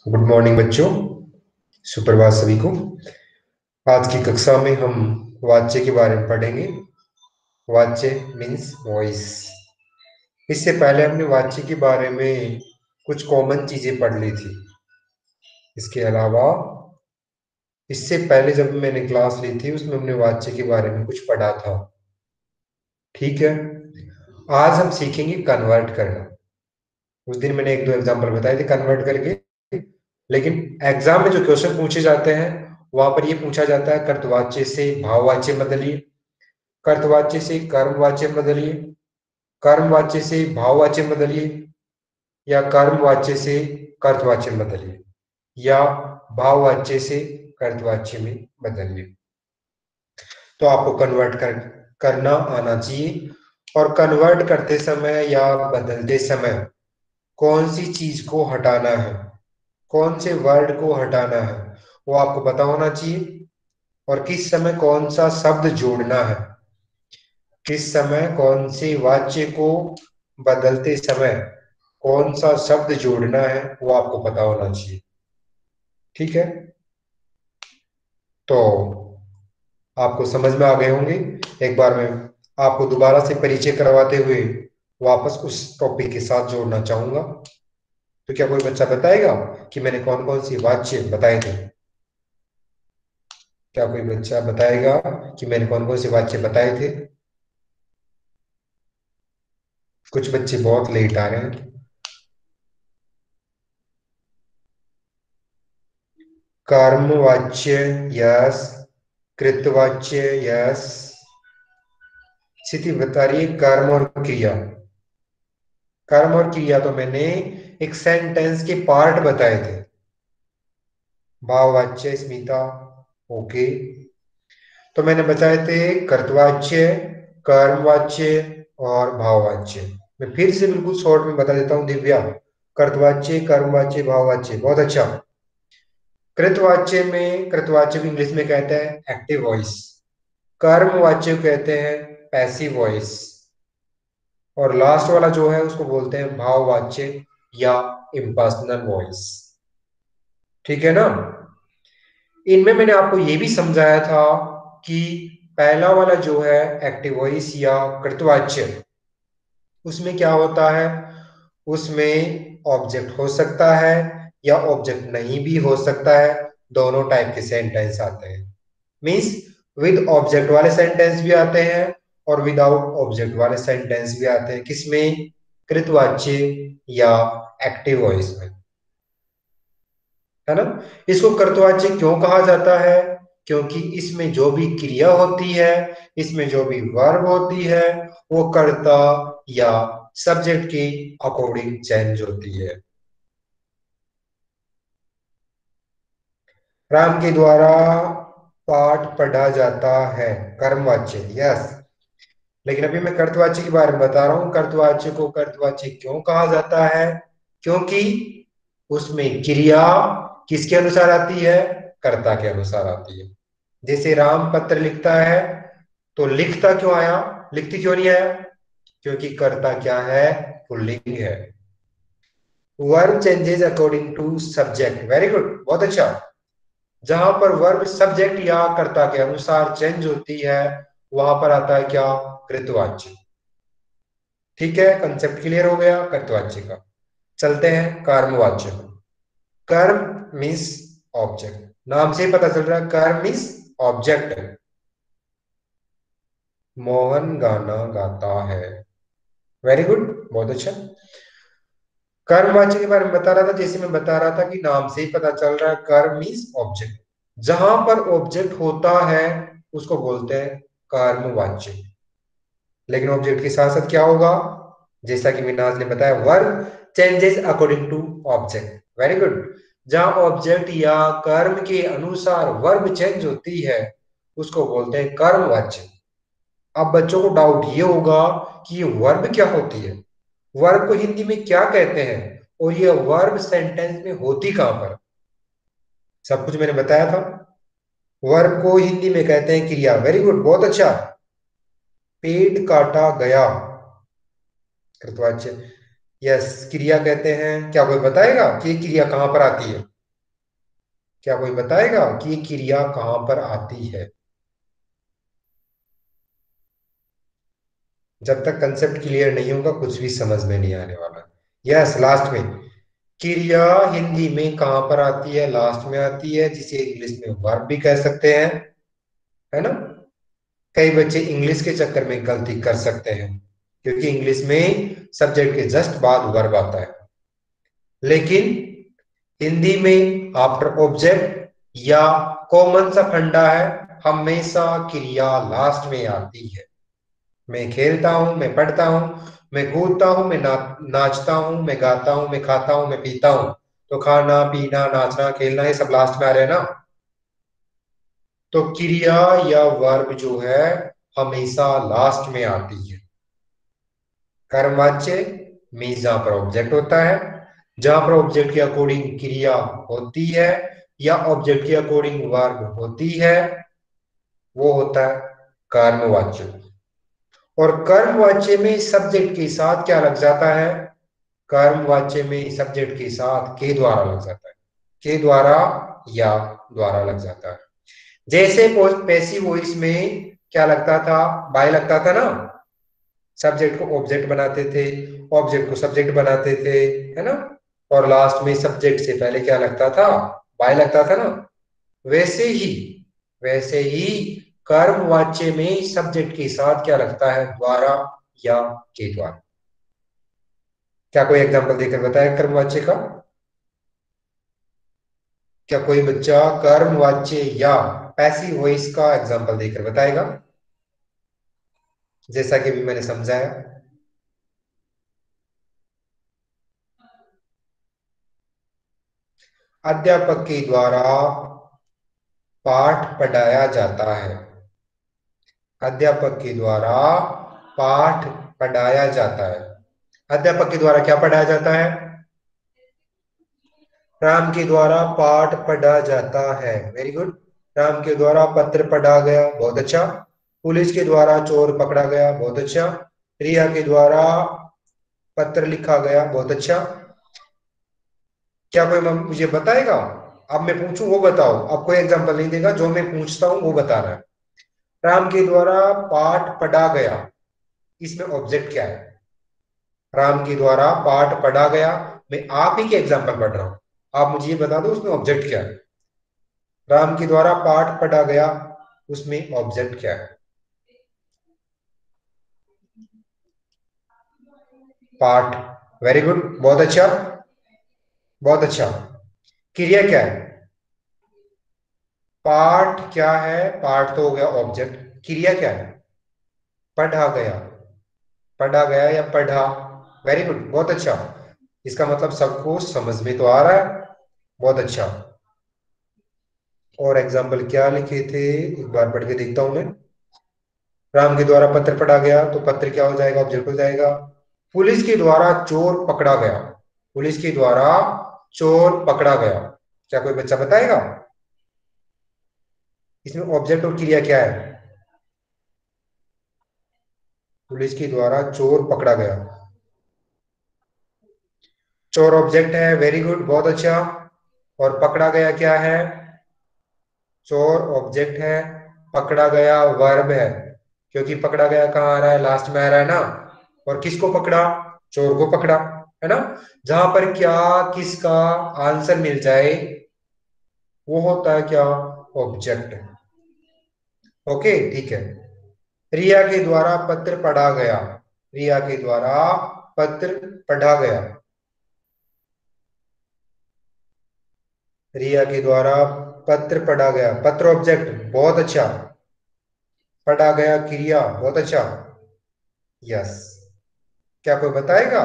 Good morning बच्चों। सुप्रभात सभी को। आज की कक्षा में हम वाच्य के बारे में पढ़ेंगे। वाच्य मीन्स वॉइस। इससे पहले हमने वाच्य के बारे में कुछ कॉमन चीजें पढ़ ली थी। इसके अलावा इससे पहले जब मैंने क्लास ली थी उसमें हमने वाच्य के बारे में कुछ पढ़ा था। ठीक है, आज हम सीखेंगे कन्वर्ट करना। उस दिन मैंने एक दो एग्जाम्पल बताए थे कन्वर्ट करके, लेकिन एग्जाम में जो क्वेश्चन पूछे जाते हैं वहां पर ये पूछा जाता है कर्तवाच्य से भाववाच्य बदलिए, कर्तवाच्य से कर्मवाच्य बदलिए, कर्मवाच्य से भाववाच्य बदलिए, या कर्मवाच्य से कर्तवाच्य बदलिए, या भाववाच्य से कर्तवाच्य में बदलिए। तो आपको करना आना चाहिए। और कन्वर्ट करते समय या बदलते समय कौन सी चीज को हटाना है, कौन से वर्ड को हटाना है, वो आपको पता होना चाहिए। और किस समय कौन सा शब्द जोड़ना है, किस समय कौन से वाच्य को बदलते समय कौन सा शब्द जोड़ना है, वो आपको पता होना चाहिए। ठीक है, तो आपको समझ में आ गए होंगे। एक बार मैं आपको दोबारा से परिचय करवाते हुए वापस उस टॉपिक के साथ जोड़ना चाहूंगा। तो क्या कोई बच्चा बताएगा कि मैंने कौन कौन सी वाच्य बताए थे? क्या कोई बच्चा बताएगा कि मैंने कौन कौन से वाक्य बताए थे? कुछ बच्चे बहुत लेट आ रहे हैं। कर्मवाच्य यस, कृतवाच्य यस। स्थिति बता रही है कर्म और क्रिया। कर्म और क्रिया तो मैंने एक सेंटेंस के पार्ट बताए थे। भाववाच्य स्मिता, ओके। तो मैंने बताए थे कर्तवाच्य, कर्मवाच्य और भाववाच्य। मैं फिर से बिल्कुल शॉर्ट में बता देता हूं दिव्या। कर्तवाच्य, कर्मवाच्य, भाववाच्य, बहुत अच्छा। कृतवाच्य में, कृतवाच्य को इंग्लिश में कहते हैं एक्टिव वॉइस। कर्मवाच्य को कहते हैं पैसिव वॉइस। और लास्ट वाला जो है उसको बोलते हैं भाववाच्य या इम्पर्सनल वॉइस। ठीक है ना? इनमें मैंने आपको ये भी समझाया था कि पहला वाला जो है एक्टिव वॉइस या कृतवाच्य, उसमें क्या होता है, उसमें ऑब्जेक्ट हो सकता है या ऑब्जेक्ट नहीं भी हो सकता है। दोनों टाइप के सेंटेंस आते हैं। मीन्स विद ऑब्जेक्ट वाले सेंटेंस भी आते हैं और विदाउट ऑब्जेक्ट वाले सेंटेंस भी आते हैं। किसमें? कृतवाच्य या एक्टिव वॉइस में, है ना? इसको कृतवाच्य क्यों कहा जाता है? क्योंकि इसमें जो भी क्रिया होती है, इसमें जो भी वर्ब होती है, वो कर्ता या सब्जेक्ट के अकॉर्डिंग चेंज होती है। राम के द्वारा पाठ पढ़ा जाता है, कर्मवाच्य यस। लेकिन अभी मैं कर्तवाच्य के बारे में बता रहा हूं। कर्तवाच्य को कर्तवाच्य क्यों कहा जाता है? क्योंकि उसमें क्रिया किसके अनुसार आती है? कर्ता के अनुसार आती है। जैसे राम पत्र लिखता है, तो लिखता क्यों आया, लिखती क्यों नहीं आया? क्योंकि कर्ता क्या है? पुल्लिंग है। Verb changes according to subject, very good, बहुत अच्छा। जहां पर वर्ब सब्जेक्ट या कर्ता के अनुसार चेंज होती है वहां पर आता है क्या? कृतवाच्य। ठीक है, कंसेप्ट क्लियर हो गया कर्तवाच्य का। चलते हैं कर्मवाच्य में। कर्म मीन्स ऑब्जेक्ट, नाम से ही पता चल रहा है कर्म मीन्स ऑब्जेक्ट। मोहन गाना गाता है, वेरी गुड, बहुत अच्छा। कर्मवाच्य के बारे में बता रहा था, जैसे मैं बता रहा था कि नाम से ही पता चल रहा है कर्म मीन्स ऑब्जेक्ट। जहां पर ऑब्जेक्ट होता है उसको बोलते हैं कर्मवाच्य। लेकिन ऑब्जेक्ट के साथ साथ क्या होगा? जैसा कि मैंने आज ने बताया, verb changes according to object, very good. जहां ऑब्जेक्ट या कर्म के अनुसार वर्ब चेंज होती है उसको बोलते हैं कर्मवाच्य। अब बच्चों को डाउट ये होगा कि ये वर्ब क्या होती है, वर्ब को हिंदी में क्या कहते हैं, और ये वर्ब सेंटेंस में होती कहां पर? सब कुछ मैंने बताया था। वर्ब को हिंदी में कहते हैं क्रिया, वेरी गुड, बहुत अच्छा। पेड़ काटा गया, कृतवाच्य। यस, क्रिया कहते हैं। क्या कोई बताएगा कि ये क्रिया कहां पर आती है? क्या कोई बताएगा कि ये क्रिया कहां पर आती है? जब तक कंसेप्ट क्लियर नहीं होगा कुछ भी समझ में नहीं आने वाला। यस, लास्ट में। क्रिया हिंदी में कहां पर आती है? लास्ट में आती है, जिसे इंग्लिश में वर्ब भी कह सकते हैं, है ना? कई बच्चे इंग्लिश के चक्कर में गलती कर सकते हैं, क्योंकि इंग्लिश में सब्जेक्ट के जस्ट बाद वर्ब आता है, लेकिन हिंदी में आफ्टर ऑब्जेक्ट या कॉमन सा फंडा है, हमेशा क्रिया लास्ट में आती है। मैं खेलता हूं, मैं पढ़ता हूं, मैं कूदता हूं, मैं नाचता हूं, मैं गाता हूं, मैं खाता हूं, मैं पीता हूं। तो खाना पीना नाचना खेलना ये सब लास्ट में आ रहे हैं ना। तो क्रिया या वर्ब जो है हमेशा लास्ट में आती है। कर्मवाच्य मीन्स जहां पर ऑब्जेक्ट होता है, जहां पर ऑब्जेक्ट के अकॉर्डिंग क्रिया होती है या ऑब्जेक्ट के अकॉर्डिंग वर्ब होती है, वो होता है कर्मवाच्य। और कर्मवाच्य में सब्जेक्ट के साथ क्या लग जाता है? कर्मवाच्य में सब्जेक्ट के साथ के द्वारा लग जाता है। के द्वारा या द्वारा लग जाता है। जैसे पैसिव वॉइस में क्या लगता था? बाय लगता था ना। सब्जेक्ट को ऑब्जेक्ट बनाते थे, ऑब्जेक्ट को सब्जेक्ट बनाते थे, है ना? और लास्ट में सब्जेक्ट से पहले क्या लगता था? बाय लगता था ना। वैसे ही वैसे ही कर्मवाच्य में सब्जेक्ट के साथ क्या लगता है? द्वारा या के द्वारा। क्या कोई एग्जांपल देकर बताया कर्मवाच्य का? क्या कोई बच्चा कर्मवाच्य या पैसिव वॉइस का एग्जांपल देकर बताएगा, जैसा कि अभी मैंने समझाया? अध्यापक के द्वारा पाठ पढ़ाया जाता है। अध्यापक के द्वारा पाठ पढ़ाया जाता है। अध्यापक के द्वारा क्या पढ़ाया जाता है? राम के द्वारा पाठ पढ़ा जाता है। Very good. राम के द्वारा पत्र पढ़ा गया, बहुत अच्छा। पुलिस के द्वारा चोर पकड़ा गया, बहुत अच्छा। रिया के द्वारा पत्र लिखा गया, बहुत अच्छा। क्या कोई मुझे बताएगा? अब मैं पूछूं वो बताओ, अब कोई एग्जांपल नहीं देगा, जो मैं पूछता हूं वो बताना है। राम के द्वारा पाठ पढ़ा गया, इसमें ऑब्जेक्ट क्या है? राम के द्वारा पाठ पढ़ा गया, मैं आप ही के एग्जांपल पढ़ रहा हूं, आप मुझे ये बता दो उसमें ऑब्जेक्ट क्या है? राम के द्वारा पाठ पढ़ा गया, उसमें ऑब्जेक्ट क्या है? पाठ। वेरी गुड, बहुत अच्छा, बहुत अच्छा। क्रिया क्या है? पाठ क्या है? पाठ तो हो गया ऑब्जेक्ट। क्रिया क्या है? पढ़ा गया। पढ़ा गया या पढ़ा। वेरी गुड, बहुत अच्छा। इसका मतलब सबको समझ में तो आ रहा है, बहुत अच्छा। और एग्जाम्पल क्या लिखे थे, एक बार पढ़ के देखता हूं मैं। राम के द्वारा पत्र पढ़ा गया, तो पत्र क्या हो जाएगा? ऑब्जेक्ट हो जाएगा। पुलिस के द्वारा चोर पकड़ा गया, पुलिस के द्वारा चोर पकड़ा गया। क्या कोई बच्चा बताएगा इसमें ऑब्जेक्ट और क्रिया क्या है? पुलिस के द्वारा चोर पकड़ा गया, चोर ऑब्जेक्ट है, वेरी गुड, बहुत अच्छा। और पकड़ा गया क्या है? चोर ऑब्जेक्ट है, पकड़ा गया वर्ब है, क्योंकि पकड़ा गया कहाँ आ रहा है? लास्ट में आ रहा है ना। और किसको पकड़ा? चोर को पकड़ा, है ना? जहां पर क्या किसका आंसर मिल जाए वो होता है क्या? ऑब्जेक्ट। ओके, ठीक है। रिया के द्वारा पत्र पढ़ा गया, रिया के द्वारा पत्र पढ़ा गया, रिया के द्वारा पत्र पढ़ा गया, पत्र ऑब्जेक्ट, बहुत अच्छा। पढ़ा गया क्रिया, बहुत अच्छा। यस। क्या कोई बताएगा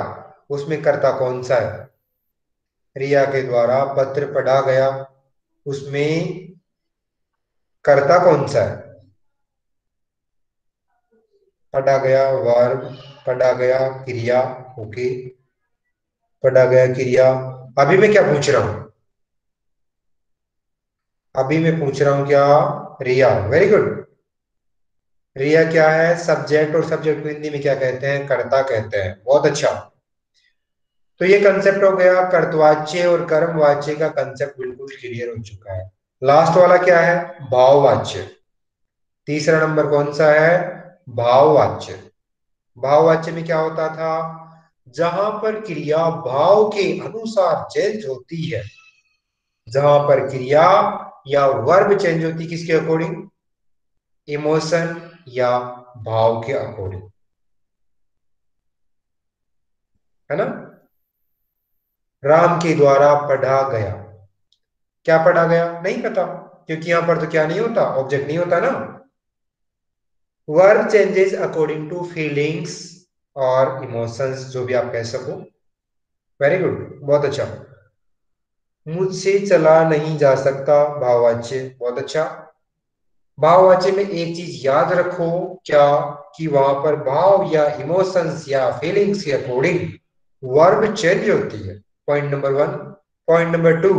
उसमें कर्ता कौन सा है? रिया के द्वारा पत्र पढ़ा गया, उसमें कर्ता कौन सा है? पढ़ा गया वर्ब, पढ़ा गया क्रिया। ओके, पढ़ा गया क्रिया। अभी मैं क्या पूछ रहा हूं? अभी मैं पूछ रहा हूं क्या? रिया, वेरी गुड। रिया क्या है? सब्जेक्ट, और सब्जेक्ट को हिंदी में क्या कहते हैं? कर्ता कहते हैं, बहुत अच्छा। तो ये कंसेप्ट हो गया कर्तवाच्य और कर्मवाच्य का कंसेप्ट बिल्कुल क्लियर हो चुका है। लास्ट वाला क्या है? भाववाच्य। तीसरा नंबर कौन सा है? भाववाच्य। भाववाच्य में क्या होता था? जहां पर क्रिया भाव के अनुसार चेंज होती है, जहां पर क्रिया या वर्ब चेंज होती किसके अकॉर्डिंग? इमोशन या भाव के अकॉर्डिंग, है ना। राम के द्वारा पढ़ा गया, क्या पढ़ा गया नहीं पता, क्योंकि यहां पर तो क्या नहीं होता, ऑब्जेक्ट नहीं होता ना। Verb changes according to feelings और इमोशंस, जो भी आप कह सको। वेरी गुड, बहुत अच्छा। मुझसे चला नहीं जा सकता, भाववाच्य, बहुत अच्छा। भाववाच्य में एक चीज याद रखो, क्या? कि वहां पर भाव या इमोशंस या फीलिंग्स के अकॉर्डिंग वर्ब चेंज होती है। Point number one. Point number two,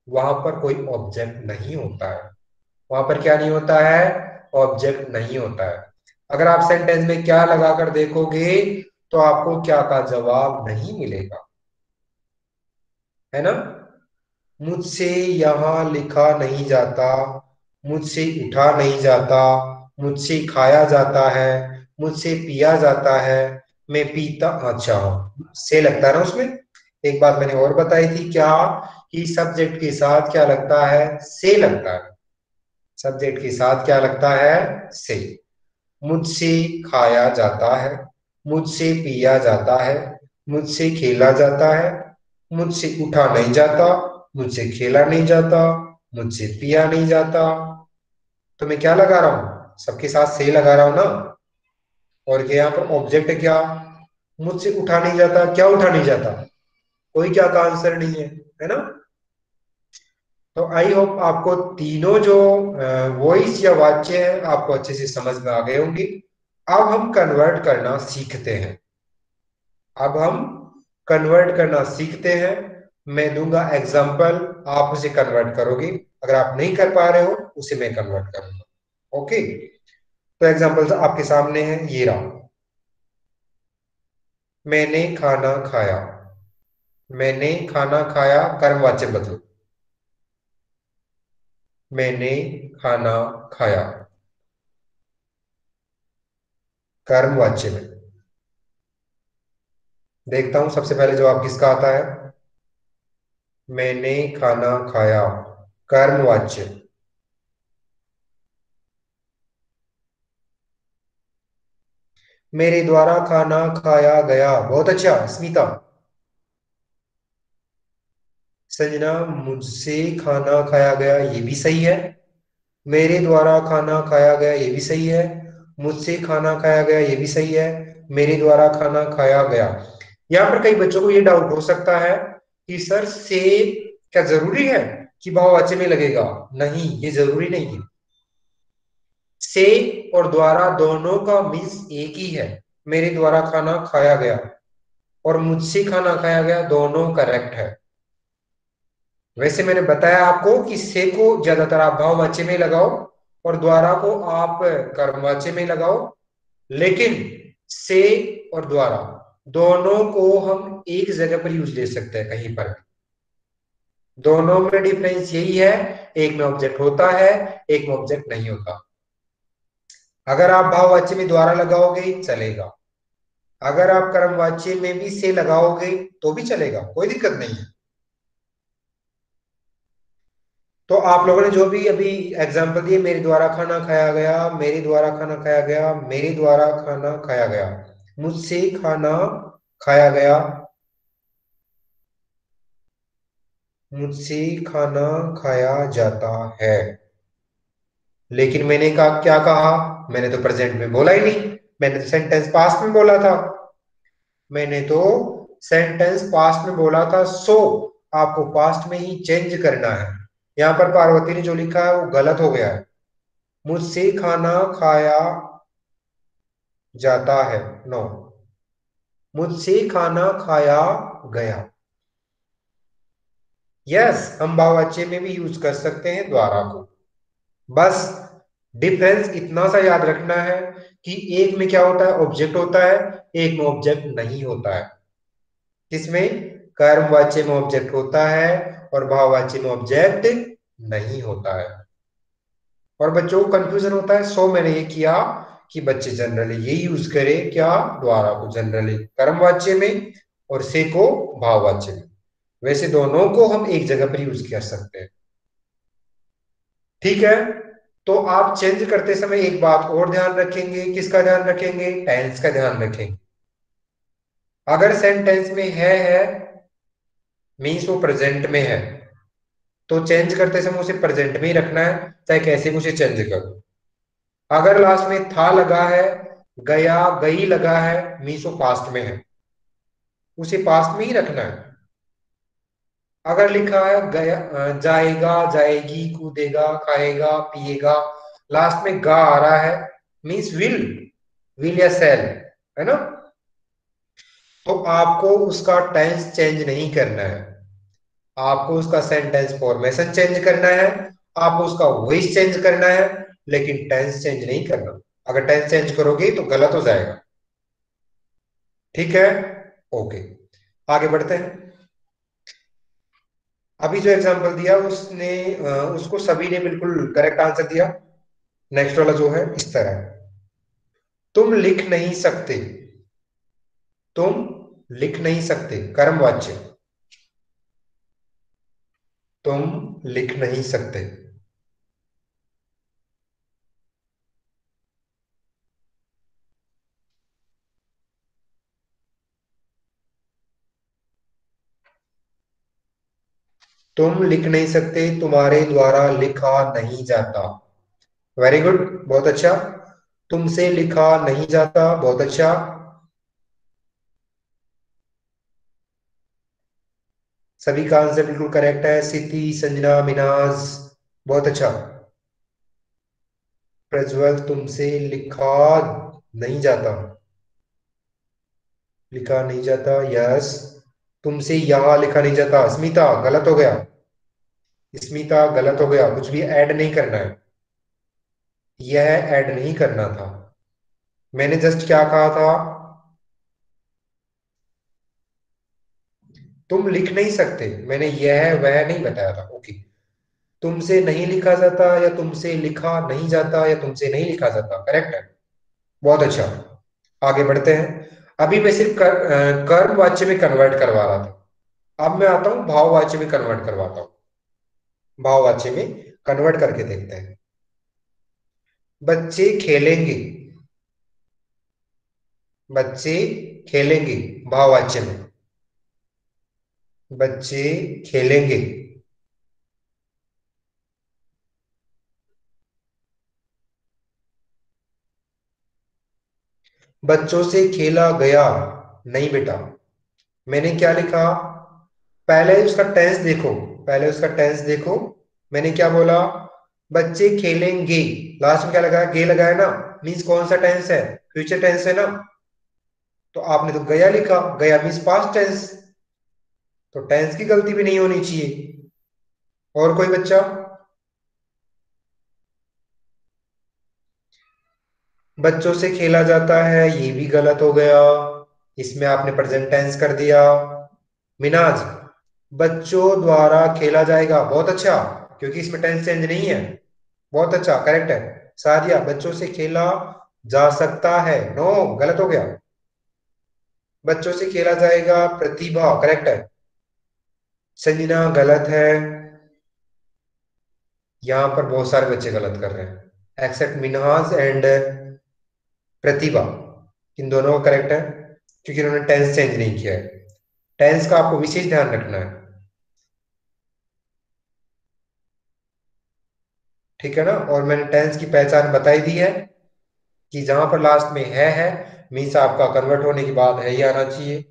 वहां पर कोई ऑब्जेक्ट नहीं होता है। वहां पर क्या नहीं होता है? ऑब्जेक्ट नहीं होता है। अगर आप सेंटेंस में क्या लगाकर देखोगे तो आपको क्या का जवाब नहीं मिलेगा, है ना। मुझसे यहाँ लिखा नहीं जाता, मुझसे उठा नहीं जाता, मुझसे खाया जाता है, मुझसे पिया जाता है, मैं पीता, अच्छा से लगता है ना उसमें। एक बात मैंने और बताई थी क्या? कि सब्जेक्ट के साथ क्या लगता है? से लगता है। सब्जेक्ट के साथ क्या लगता है? से। मुझसे खाया जाता है, मुझसे पिया जाता है, मुझसे खेला जाता है, मुझसे उठा नहीं जाता, मुझसे खेला नहीं जाता, मुझसे पिया नहीं जाता। तो मैं क्या लगा रहा हूं? सबके साथ से लगा रहा हूं ना। और ये यहाँ पर ऑब्जेक्ट है क्या? मुझसे उठा नहीं जाता, क्या उठा नहीं जाता? कोई क्या का आंसर नहीं है ना। तो आई होप आपको तीनों जो वॉइस या वाच्य है आपको अच्छे से समझ में आ गए होंगे। अब हम कन्वर्ट करना सीखते हैं। अब हम कन्वर्ट करना सीखते हैं। मैं दूंगा एग्जांपल, आप उसे कन्वर्ट करोगे। अगर आप नहीं कर पा रहे हो उसे मैं कन्वर्ट करूंगा। ओके, तो एग्जांपल आपके सामने है, ये रहा। मैंने खाना खाया। मैंने खाना खाया, कर्मवाच्य बदलो। मैंने खाना खाया, कर्मवाच्य में। देखता हूं सबसे पहले जवाब किसका आता है। मैंने खाना खाया, कर्मवाच्य। मेरे द्वारा खाना खाया गया, बहुत अच्छा स्मिता। संजना, मुझसे खाना खाया गया, ये भी सही है। मेरे द्वारा खाना खाया गया, ये भी सही है। मुझसे खाना खाया गया, ये भी सही है। मेरे द्वारा खाना खाया गया। यहाँ पर कई बच्चों को ये डाउट हो सकता है कि सर से क्या जरूरी है कि भाववाच्य में लगेगा? नहीं, ये जरूरी नहीं है। से और द्वारा दोनों का मीन्स एक ही है। मेरे द्वारा खाना खाया गया और मुझसे खाना खाया गया, दोनों करेक्ट है। वैसे मैंने बताया आपको कि से को ज्यादातर आप भाववाच्य में लगाओ और द्वारा को आप कर्मवाच्य में लगाओ। लेकिन से और द्वारा दोनों को हम एक जगह पर यूज ले सकते हैं, कहीं पर। दोनों में डिफरेंस यही है, एक में ऑब्जेक्ट होता है, एक में ऑब्जेक्ट नहीं होता। अगर आप भाववाच्य में द्वारा लगाओगे चलेगा, अगर आप कर्मवाच्य में भी से लगाओगे तो भी चलेगा, कोई दिक्कत नहीं है। तो आप लोगों ने जो भी अभी एग्जाम्पल दिए, मेरे द्वारा खाना खाया गया, मेरे द्वारा खाना खाया गया, मेरे द्वारा खाना खाया गया, मुझसे खाना खाया गया, मुझसे खाना खाया जाता है। लेकिन मैंने कहा, क्या कहा? मैंने तो प्रेजेंट में बोला ही नहीं, मैंने तो सेंटेंस पास्ट में बोला था। मैंने तो सेंटेंस पास्ट में बोला था, सो आपको पास्ट में ही चेंज करना है। यहाँ पर पार्वती ने जो लिखा है वो गलत हो गया है। मुझसे खाना खाया जाता है, नो, मुझसे खाना खाया गया। यस, हम बहुवचन में भी यूज कर सकते हैं द्वारा को। बस डिफरेंस इतना सा याद रखना है कि एक में क्या होता है, ऑब्जेक्ट होता है, एक में ऑब्जेक्ट नहीं होता है। किसमें? कर्मवाच्य में ऑब्जेक्ट होता है और भाववाच्य में ऑब्जेक्ट नहीं होता है। और बच्चों को कंफ्यूजन होता है, सो मैंने ये किया कि बच्चे जनरली ये यूज करें, क्या? द्वारा को जनरली कर्मवाच्य में और से को भाववाच्य में। वैसे दोनों को हम एक जगह पर यूज कर सकते हैं। ठीक है, तो आप चेंज करते समय एक बात और ध्यान रखेंगे, किसका ध्यान रखेंगे? टेंस का ध्यान रखेंगे। अगर सेंटेंस में है मीन्स वो प्रेजेंट में है, तो चेंज करते समय उसे प्रेजेंट में ही रखना है, चाहे कैसे भी उसे चेंज करो। अगर लास्ट में था लगा है, गया गई लगा है, मीन्स वो पास्ट में है, उसे पास्ट में ही रखना है। अगर लिखा है गया, जाएगा जाएगी, कूदेगा खाएगा पिएगा, लास्ट में गा आ रहा है, मीन्स विल या सेल, है ना? तो आपको उसका टेंस चेंज नहीं करना है, आपको उसका सेंटेंस फॉर्मेशन चेंज करना है, आपको उसका वॉइस चेंज करना है, लेकिन टेंस चेंज नहीं करना। अगर टेंस चेंज करोगे तो गलत हो जाएगा। ठीक है, ओके, आगे बढ़ते हैं। अभी जो एग्जांपल दिया उसने उसको सभी ने बिल्कुल करेक्ट आंसर दिया। नेक्स्ट वाला जो है इस तरह है, तुम लिख नहीं सकते। तुम लिख नहीं सकते कर्मवाच्य, तुम लिख नहीं सकते। तुम लिख नहीं सकते, तुम्हारे द्वारा लिखा नहीं जाता। वेरी गुड, बहुत अच्छा। तुमसे लिखा नहीं जाता, बहुत अच्छा। सभी का आंसर बिल्कुल करेक्ट है, सिद्धि संजना मिनाज, बहुत अच्छा। प्रज्वल, तुमसे लिखा नहीं जाता, लिखा नहीं जाता, यस। तुमसे यहां लिखा नहीं जाता, स्मिता गलत हो गया, स्मिता गलत हो गया, कुछ भी ऐड नहीं करना है, यह ऐड नहीं करना था। मैंने जस्ट क्या कहा था? तुम लिख नहीं सकते, मैंने यह वह नहीं बताया था। ओके, तुमसे नहीं लिखा जाता या तुमसे लिखा नहीं जाता या तुमसे नहीं लिखा जाता, करेक्ट है, बहुत अच्छा। आगे बढ़ते हैं। अभी मैं सिर्फ कर्म वाच्य में कन्वर्ट करवा रहा था, अब मैं आता हूं भाववाच्य में कन्वर्ट करवाता हूं। भाववाच्य में कन्वर्ट करके देखते हैं। बच्चे खेलेंगे, बच्चे खेलेंगे भाववाच्य में, बच्चे खेलेंगे। बच्चों से खेला गया, नहीं बेटा, मैंने क्या लिखा? पहले उसका टेंस देखो, पहले उसका टेंस देखो। मैंने क्या बोला? बच्चे खेलेंगे, लास्ट में क्या लगाया? गे लगाया ना, मीन्स कौन सा टेंस है? फ्यूचर टेंस है ना। तो आपने तो गया लिखा, गया मीन्स पास्ट टेंस, तो टेंस की गलती भी नहीं होनी चाहिए। और कोई बच्चा? बच्चों से खेला जाता है, ये भी गलत हो गया, इसमें आपने प्रेजेंट टेंस कर दिया। मिनाज, बच्चों द्वारा खेला जाएगा, बहुत अच्छा, क्योंकि इसमें टेंस चेंज नहीं है, बहुत अच्छा, करेक्ट है। सादिया, बच्चों से खेला जा सकता है, नो, गलत हो गया। बच्चों से खेला जाएगा, प्रतिभा करेक्ट है। संजना गलत है। यहां पर बहुत सारे बच्चे गलत कर रहे हैं, एक्सेप्ट मिनहाज एंड प्रतिभा, इन दोनों का करेक्ट है, क्योंकि इन्होंने टेंस चेंज नहीं किया है। टेंस का आपको विशेष ध्यान रखना है, ठीक है ना? और मैंने टेंस की पहचान बताई दी है कि जहां पर लास्ट में है मीन्स आपका कन्वर्ट होने के बाद है ही आना चाहिए।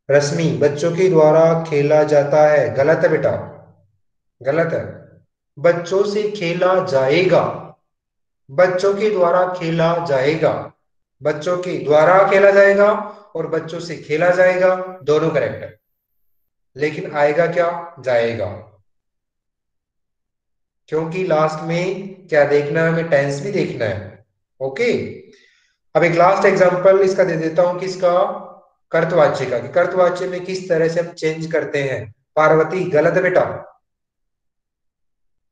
रश्मि, बच्चों के द्वारा खेला जाता है, गलत है बेटा, गलत है। बच्चों से खेला जाएगा, बच्चों के द्वारा खेला जाएगा, बच्चों के द्वारा खेला जाएगा और बच्चों से खेला जाएगा, दोनों करेक्ट है, लेकिन आएगा क्या? जाएगा, क्योंकि लास्ट में क्या देखना है? हमें टेंस भी देखना है। ओके, अब एक लास्ट एग्जांपल इसका दे देता हूं, किसका? कर्तवाच्य का, कि कर्तवाच्य में किस तरह से हम चेंज करते हैं। पार्वती गलत है बेटा।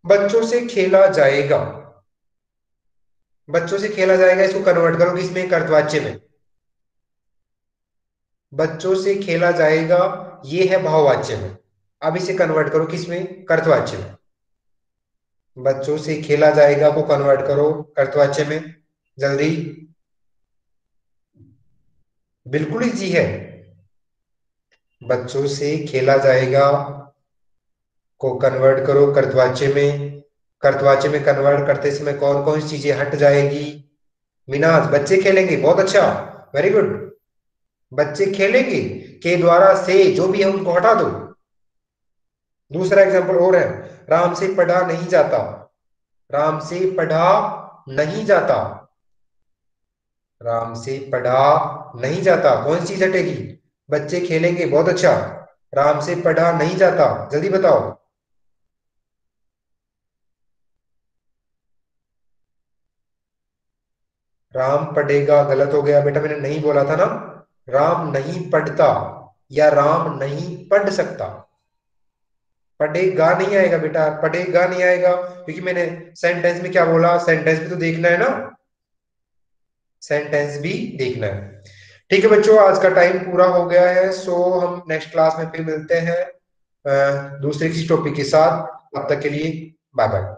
बच्चों से खेला जाएगा, बच्चों से खेला जाएगा, इसको कन्वर्ट करो किसमें, कर्तवाच्य में। बच्चों से खेला जाएगा, ये है भाववाच्य में। अब इसे कन्वर्ट करो किसमें, कर्तवाच्य में। बच्चों से खेला जाएगा को कन्वर्ट करो कर्तवाच्य में, जल्दी। बिल्कुल इजी है। बच्चों से खेला जाएगा को कन्वर्ट करो कर्तवाच्य में। कर्तवाच्य में कन्वर्ट करते समय कौन कौन सी चीजें हट जाएगी। मिनाज बच्चे खेलेंगे, बहुत अच्छा, वेरी गुड। बच्चे खेलेंगे के द्वारा से जो भी है उनको हटा दो। दूसरा एग्जांपल और है, राम से पढ़ा नहीं जाता, राम से पढ़ा नहीं जाता, राम से पढ़ा नहीं जाता, कौन सी चीज हटेगी। बच्चे खेलेंगे, बहुत अच्छा। राम से पढ़ा नहीं जाता, जल्दी बताओ। राम पढ़ेगा गलत हो गया बेटा, मैंने नहीं बोला था ना। राम नहीं पढ़ता या राम नहीं पढ़ सकता। पढ़ेगा नहीं आएगा बेटा, पढ़ेगा नहीं आएगा, क्योंकि मैंने सेंटेंस में क्या बोला, सेंटेंस भी तो देखना है ना, सेंटेंस भी देखना है। ठीक है बच्चों, आज का टाइम पूरा हो गया है, सो हम नेक्स्ट क्लास में फिर मिलते हैं दूसरे किसी टॉपिक के साथ। तब तक के लिए बाय बाय।